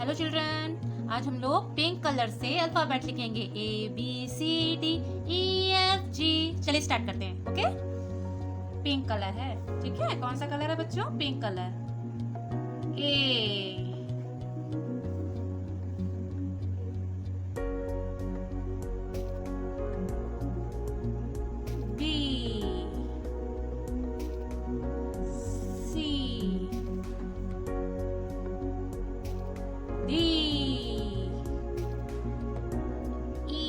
Hello children, आज हम लोग पिंक कलर से अल्फाबेट लिखेंगे ABCD EFG। चलिए स्टार्ट करते हैं। ओके, पिंक कलर है, ठीक है। कौन सा कलर है बच्चों? Pink colour. A B C D E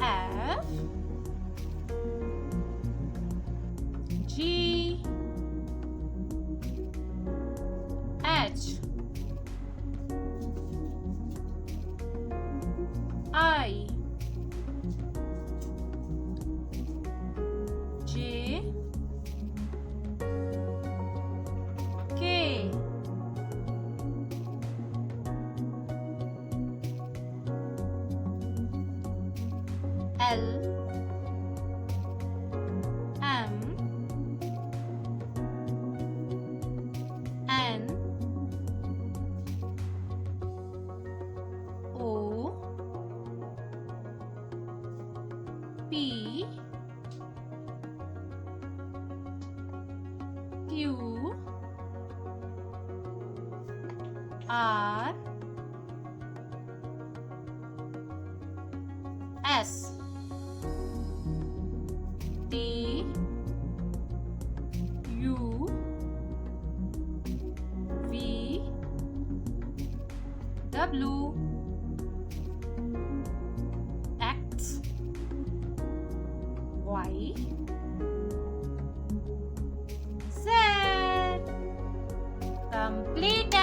F G H I J K L M N O P Q R S T U V W X Y Z। Complete।